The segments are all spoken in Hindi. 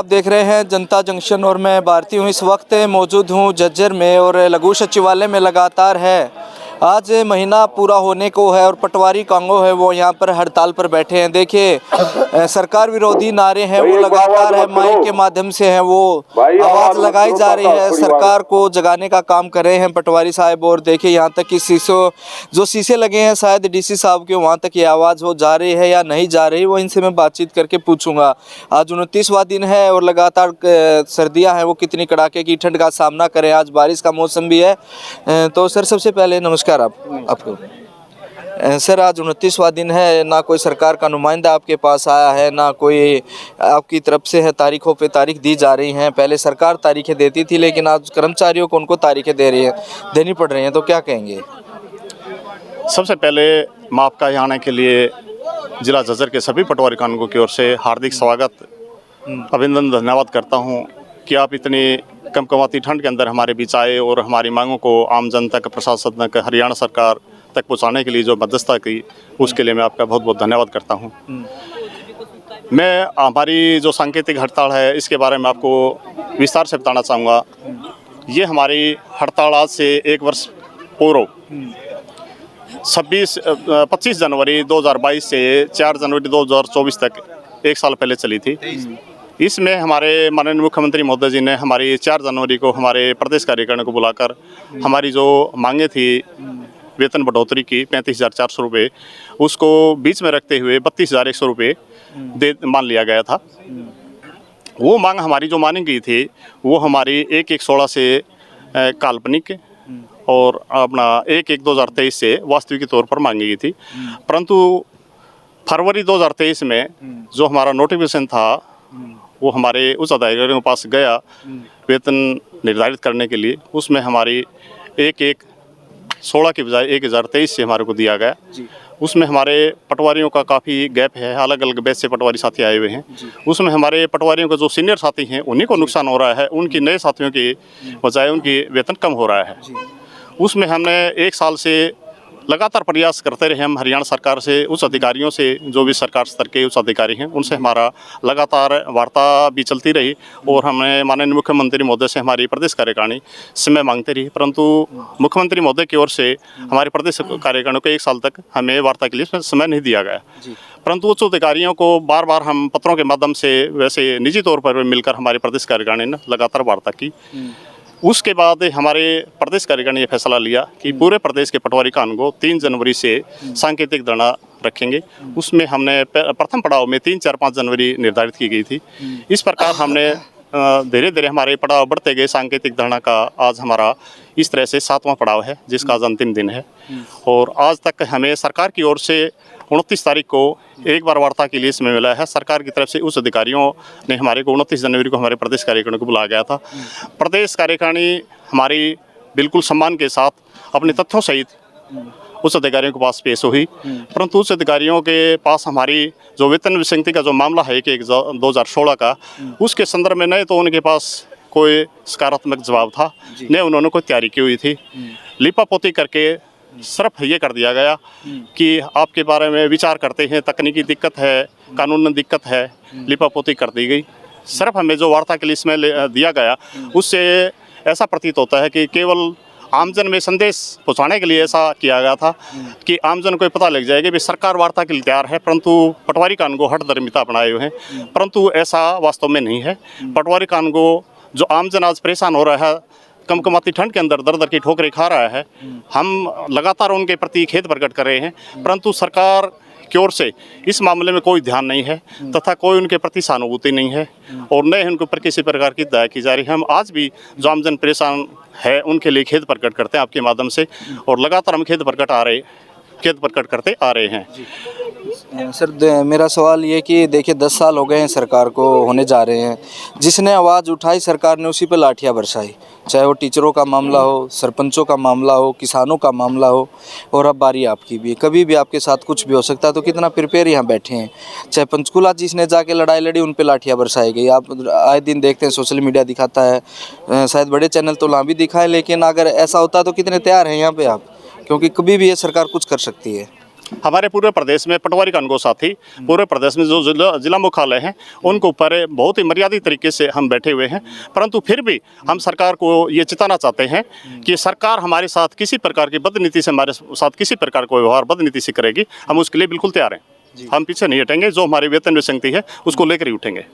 आप देख रहे हैं जनता जंक्शन और मैं भारती हूँ। इस वक्त मौजूद हूँ झज्जर में और लघु सचिवालय में लगातार है। आज महीना पूरा होने को है और पटवारी कांगो है वो यहाँ पर हड़ताल पर बैठे हैं। देखिए सरकार विरोधी नारे हैं वो लगातार है, माइक के माध्यम से है वो आवाज़ लगाई जा रही है, सरकार को जगाने का काम कर रहे हैं पटवारी साहब। और देखिए यहाँ तक कि शीशे लगे हैं शायद डीसी साहब के, वहाँ तक ये आवाज़ हो जा रही है या नहीं जा रही, वो इनसे मैं बातचीत करके पूछूंगा। आज 29वां दिन है और लगातार सर्दियाँ हैं वो कितनी कड़ाके की ठंड का सामना करें, आज बारिश का मौसम भी है। तो सर सबसे पहले नमस्कार आपको। सर आज 29वां दिन है, ना कोई सरकार का नुमाइंदा आपके पास आया है, ना कोई आपकी तरफ से है तारीखों पे तारीख दी जा रही हैं। पहले सरकार तारीखें देती थी लेकिन आज कर्मचारियों को उनको तारीखें देनी पड़ रही हैं, तो क्या कहेंगे? सबसे पहले मैं आपका यहाँ आने के लिए जिला झज्जर के सभी पटवारी कानूनगों की ओर से हार्दिक स्वागत, अभिनंदन, धन्यवाद करता हूँ कि आप इतनी कमकमाती ठंड के अंदर हमारे बीच आए और हमारी मांगों को आम जनता तक, प्रशासन तक, हरियाणा सरकार तक पहुँचाने के लिए जो मध्यस्थता की, उसके लिए मैं आपका बहुत बहुत धन्यवाद करता हूँ। मैं हमारी जो सांकेतिक हड़ताल है इसके बारे में आपको विस्तार से बताना चाहूँगा। ये हमारी हड़ताल आज से 1 वर्ष पूर्व 25 जनवरी 2022 से 4 जनवरी 2024 तक 1 साल पहले चली थी। इसमें हमारे माननीय मुख्यमंत्री महोदय जी ने हमारी 4 जनवरी को हमारे प्रदेश कार्यकारिणी को बुलाकर हमारी जो मांगे थी वेतन बढ़ोतरी की 35,400 रुपये, उसको बीच में रखते हुए 32,100 रुपये मान लिया गया था। वो मांग हमारी जो मानी गई थी वो हमारी 1/1/16 से काल्पनिक और अपना 1/1/2023 से वास्तविक तौर पर मांगी गई थी। परंतु फरवरी 2023 में जो हमारा नोटिफिकेशन था वो हमारे उच्च अधिकारियों के पास गया वेतन निर्धारित करने के लिए। उसमें हमारी 1/1/16 की बजाय 1/1/23 से हमारे को दिया गया। उसमें हमारे पटवारियों का काफ़ी गैप है, अलग अलग बैच से पटवारी साथी आए हुए हैं। उसमें हमारे पटवारियों के जो सीनियर साथी हैं उन्हीं को नुकसान हो रहा है, उनकी नए साथियों की बजाय उनकी वेतन कम हो रहा है। उसमें हमने 1 साल से लगातार प्रयास करते रहे। हम हरियाणा सरकार से, उच्च अधिकारियों से, जो भी सरकार स्तर के उच्च अधिकारी हैं उनसे हमारा लगातार वार्ता भी चलती रही और हमने माननीय मुख्यमंत्री महोदय से हमारी प्रदेश कार्यकारिणी समय मांगते रही। परंतु मुख्यमंत्री महोदय की ओर से हमारे प्रदेश कार्यकारिणी को 1 साल तक हमें वार्ता के लिए समय नहीं दिया गया। परंतु उच्च अधिकारियों को बार बार हम पत्रों के माध्यम से, वैसे निजी तौर पर मिलकर हमारी प्रदेश कार्यकारिणी ने लगातार वार्ता की। उसके बाद हमारे प्रदेश कार्यकारिणी ने यह फैसला लिया कि पूरे प्रदेश के पटवारी कानूनगो 3 जनवरी से सांकेतिक धरना रखेंगे। उसमें हमने प्रथम पड़ाव में 3, 4, 5 जनवरी निर्धारित की गई थी। इस प्रकार हमने धीरे धीरे हमारे पड़ाव बढ़ते गए। सांकेतिक धरना का आज हमारा इस तरह से 7वां पड़ाव है, जिसका आज अंतिम दिन है। और आज तक हमें सरकार की ओर से 29 तारीख को एक बार वार्ता के लिए समय मिला है। सरकार की तरफ से उस अधिकारियों ने हमारे को 29 जनवरी को हमारे प्रदेश कार्यकारिणी को बुलाया गया था। प्रदेश कार्यकारिणी हमारी बिल्कुल सम्मान के साथ अपने तथ्यों सहित उस अधिकारियों के पास पेश हुई। परंतु उस अधिकारियों के पास हमारी जो वेतन विसंगति का जो मामला है 1/1/2016 का, उसके संदर्भ में न तो उनके पास कोई सकारात्मक जवाब था, न उन्होंने कोई तैयारी की हुई थी। लिपापोती करके सिर्फ ये कर दिया गया कि आपके बारे में विचार करते हैं, तकनीकी दिक्कत है, कानून दिक्कत है, लिपापोती कर दी गई। सिर्फ हमें जो वार्ता के लिए इसमें दिया गया उससे ऐसा प्रतीत होता है कि केवल आमजन में संदेश पहुंचाने के लिए ऐसा किया गया था कि आमजन को पता लग जाएगा कि सरकार वार्ता के लिए तैयार है, परंतु पटवारी कानूनगो हठधर्मिता अपनाए हुए हैं। परंतु ऐसा वास्तव में नहीं है। पटवारी कानूनगो जो आमजन आज परेशान हो रहा है, कमकमाती ठंड के अंदर दर दर की ठोकरें खा रहा है, हम लगातार उनके प्रति खेद प्रकट कर रहे हैं। परंतु सरकार की ओर से इस मामले में कोई ध्यान नहीं है तथा कोई उनके प्रति सहानुभूति नहीं है और न ही उनके ऊपर किसी प्रकार की दया की जा रही है। हम आज भी जो आमजन परेशान है उनके लिए खेद प्रकट करते हैं आपके माध्यम से, और लगातार हम खेद प्रकट करते आ रहे हैं। सर मेरा सवाल ये कि देखिए 10 साल हो गए हैं सरकार को होने जा रहे हैं, जिसने आवाज़ उठाई सरकार ने उसी पर लाठियाँ बरसाई, चाहे वो टीचरों का मामला हो, सरपंचों का मामला हो, किसानों का मामला हो, और अब बारी आपकी भी। कभी भी आपके साथ कुछ भी हो सकता है, तो कितना प्रिपेयर यहाँ बैठे हैं। चाहे पंचकूला जिसने जाके लड़ाई लड़ी उन पर लाठियाँ बरसाई गई। आप आए दिन देखते हैं, सोशल मीडिया दिखाता है, शायद बड़े चैनल तो ना भी दिखाए, लेकिन अगर ऐसा होता तो कितने तैयार हैं यहाँ पर आप, क्योंकि कभी भी ये सरकार कुछ कर सकती है। हमारे पूरे प्रदेश में पटवारी कानूनगो साथी पूरे प्रदेश में जो जिला मुख्यालय हैं उनके ऊपर बहुत ही मर्यादित तरीके से हम बैठे हुए हैं, परंतु फिर भी हम सरकार को ये चिताना चाहते हैं कि सरकार हमारे साथ किसी प्रकार की बदनीति से, हमारे साथ किसी प्रकार का व्यवहार बदनीति से करेगी, हम उसके लिए बिल्कुल तैयार हैं। हम पीछे नहीं हटेंगे, जो हमारी वेतन विसंगति है उसको लेकर ही उठेंगे।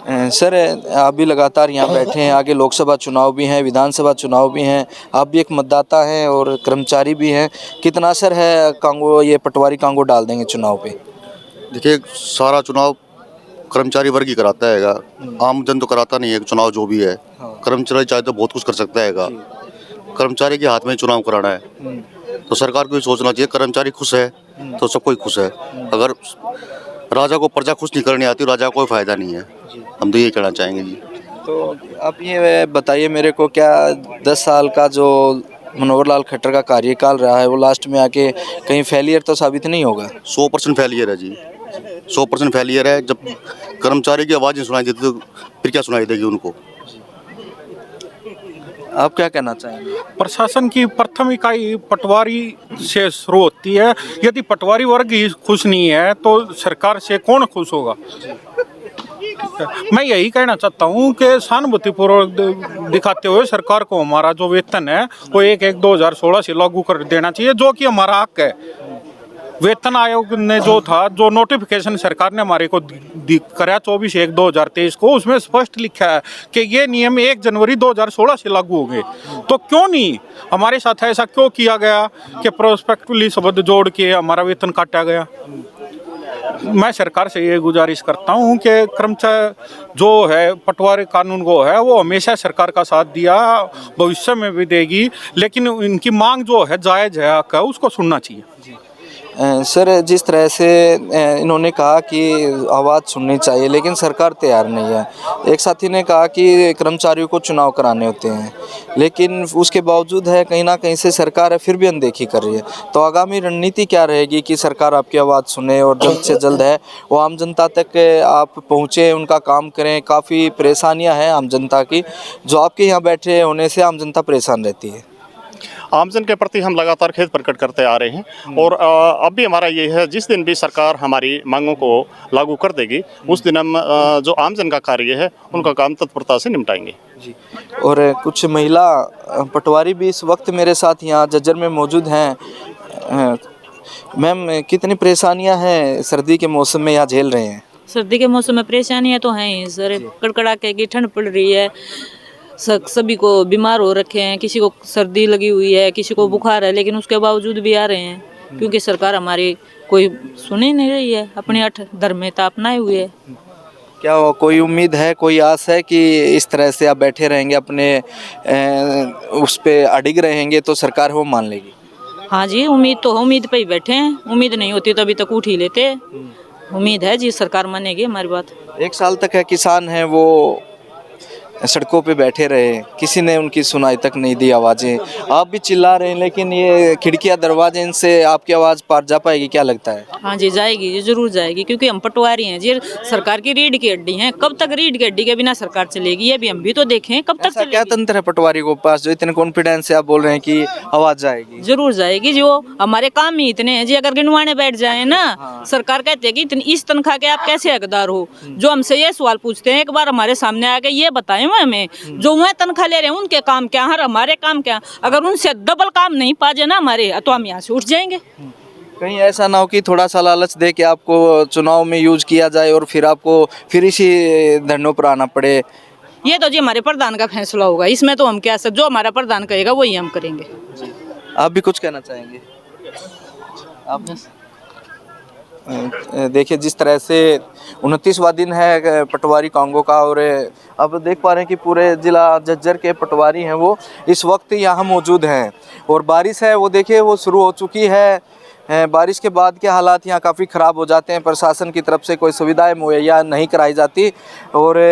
सर, आप भी लगातार यहाँ बैठे हैं, आगे लोकसभा चुनाव भी हैं, विधानसभा चुनाव भी हैं, आप भी एक मतदाता हैं और कर्मचारी भी हैं, कितना असर है कांगो, ये पटवारी कांगो डाल देंगे चुनाव पे? देखिए, सारा चुनाव कर्मचारी वर्ग ही कराता हैगा, आम जन तो कराता नहीं है चुनाव जो भी है। कर्मचारी चाहे तो बहुत कुछ कर सकता हैगा, कर्मचारी के हाथ में चुनाव कराना है, तो सरकार को ये सोचना चाहिए कर्मचारी खुश है तो सब कोई खुश है। अगर राजा को प्रजा खुश नहीं करनी आती, राजा को कोई फायदा नहीं है। हम तो ये कहना चाहेंगे जी। तो आप ये बताइए मेरे को, क्या 10 साल का जो मनोहर लाल खट्टर का कार्यकाल रहा है वो लास्ट में आके कहीं फेलियर तो साबित नहीं होगा? 100% फेलियर है जी, 100% फेलियर है। जब कर्मचारी की आवाज़ नहीं सुनाई देती तो फिर क्या सुनाई देगी उनको? आप क्या कहना चाहेंगे? प्रशासन की प्रथम इकाई पटवारी से शुरू होती है। यदि पटवारी वर्ग ही खुश नहीं है तो सरकार से कौन खुश होगा? मैं यही कहना चाहता हूँ कि सहानुभूतिपूर्वक दिखाते हुए सरकार को हमारा जो वेतन है वो 1/1/2016 से लागू कर देना चाहिए, जो कि हमारा हक है। वेतन आयोग ने जो नोटिफिकेशन सरकार ने हमारे को कराया 24/1/2023 को, उसमें स्पष्ट लिखा है कि ये नियम 1 जनवरी 2016 से लागू हो गए। तो क्यों नहीं हमारे साथ ऐसा क्यों किया गया कि प्रोस्पेक्टिवली शब्द जोड़ के हमारा वेतन काटा गया? मैं सरकार से ये गुजारिश करता हूँ कि कर्मचारी जो है पटवारी कानून को है वो हमेशा सरकार का साथ दिया, भविष्य में भी देगी, लेकिन इनकी मांग जो है जायज़ है, हक है, उसको सुनना चाहिए। सर, जिस तरह से इन्होंने कहा कि आवाज़ सुननी चाहिए लेकिन सरकार तैयार नहीं है। एक साथी ने कहा कि कर्मचारियों को चुनाव कराने होते हैं, लेकिन उसके बावजूद है कहीं ना कहीं से सरकार है फिर भी अनदेखी कर रही है। तो आगामी रणनीति क्या रहेगी कि सरकार आपकी आवाज़ सुने और जल्द से जल्द है वो आम जनता तक आप पहुँचे, उनका काम करें? काफ़ी परेशानियाँ हैं आम जनता की, जो आपके यहाँ बैठे होने से आम जनता परेशान रहती है। आमजन के प्रति हम लगातार खेद प्रकट करते आ रहे हैं और अब भी हमारा ये है, जिस दिन भी सरकार हमारी मांगों को लागू कर देगी उस दिन हम जो आमजन का कार्य है उनका काम तत्परता से निपटाएंगे जी। और कुछ महिला पटवारी भी इस वक्त मेरे साथ यहाँ जज्जर में मौजूद हैं। मैम, कितनी परेशानियाँ हैं सर्दी के मौसम में यहाँ झेल रहे हैं? सर्दी के मौसम में परेशानियाँ तो हैं ही सर, कड़कड़ाके की ठंड पड़ रही है, सभी को बीमार हो रखे हैं, किसी को सर्दी लगी हुई है, किसी को बुखार है, लेकिन उसके बावजूद भी आ रहे हैं क्योंकि सरकार हमारी कोई सुन ही नहीं रही है, अपनी 8 धर्मेता अपनाए हुए है। क्या कोई उम्मीद है, कोई आस है कि इस तरह से आप बैठे रहेंगे अपने उस पे अडिग रहेंगे तो सरकार वो मान लेगी? हाँ जी, उम्मीद तो है, उम्मीद पे ही बैठे हैं। उम्मीद नहीं होती तो अभी तक उठ ही लेते। उम्मीद है जी सरकार मानेगी हमारी बात। 1 साल तक है किसान हैं वो सड़कों पे बैठे रहे, किसी ने उनकी सुनाई तक नहीं दी आवाज़ें। आप भी चिल्ला रहे हैं लेकिन ये खिड़कियां दरवाजे, इनसे आपकी आवाज़ पार जा पाएगी, क्या लगता है? हाँ जी, जाएगी जी, जरूर जाएगी, क्योंकि हम पटवारी हैं जी, सरकार की रीढ़ की हड्डी हैं। कब तक रीढ़ की हड्डी के बिना सरकार चलेगी, ये भी हम भी तो देखें कब तक ऐसा क्या तंत्र है पटवारी को पास जो इतने कॉन्फिडेंस से आप बोल रहे हैं कि आवाज़ जाएगी? जरूर जाएगी जी, वो हमारे काम ही इतने हैं जी। अगर गिनवाने बैठ जाए ना, सरकार कहती है कि इस तनख्वाह के आप कैसे हकदार हो। जो हमसे ये सवाल पूछते हैं, एक बार हमारे सामने आके ये बताएं हमें, जो वह तनख्वाह ले रहे हैं उनके काम क्या है, हमारे काम क्या? अगर उनसे डबल काम नहीं पा जाए ना हमारे, तो हम यहाँ से उठ जाएंगे। कहीं ऐसा ना हो कि थोड़ा सा लालच दे के आपको चुनाव में यूज किया जाए और फिर आपको फिर इसी धरनों पर आना पड़े? ये तो जी हमारे प्रधान का फैसला होगा, इसमें तो हम क्या सकते, जो हमारा प्रधान कहेगा वही हम करेंगे। आप भी कुछ कहना चाहेंगे? आप देखिए, जिस तरह से 29वां दिन है पटवारी कांगो का और अब देख पा रहे हैं कि पूरे ज़िला जज्जर के पटवारी हैं वो इस वक्त यहाँ मौजूद हैं और बारिश है वो देखिए वो शुरू हो चुकी है। बारिश के बाद के हालात यहाँ काफ़ी ख़राब हो जाते हैं, प्रशासन की तरफ से कोई सुविधाएं मुहैया नहीं कराई जाती और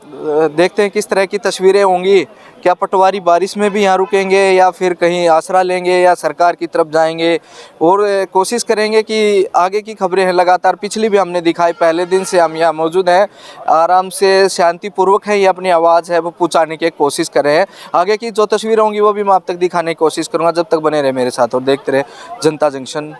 देखते हैं किस तरह की तस्वीरें होंगी। क्या पटवारी बारिश में भी यहाँ रुकेंगे या फिर कहीं आसरा लेंगे या सरकार की तरफ जाएंगे? और कोशिश करेंगे कि आगे की खबरें हैं लगातार, पिछली भी हमने दिखाई, पहले दिन से हम यहाँ मौजूद हैं, आराम से शांतिपूर्वक है ये अपनी आवाज़ है वो पहुँचाने की कोशिश कर रहे हैं। आगे की जो तस्वीरें होंगी वो भी मैं आप तक दिखाने की कोशिश करूँगा। जब तक बने रहे मेरे साथ और देखते रहे जनता जंक्शन।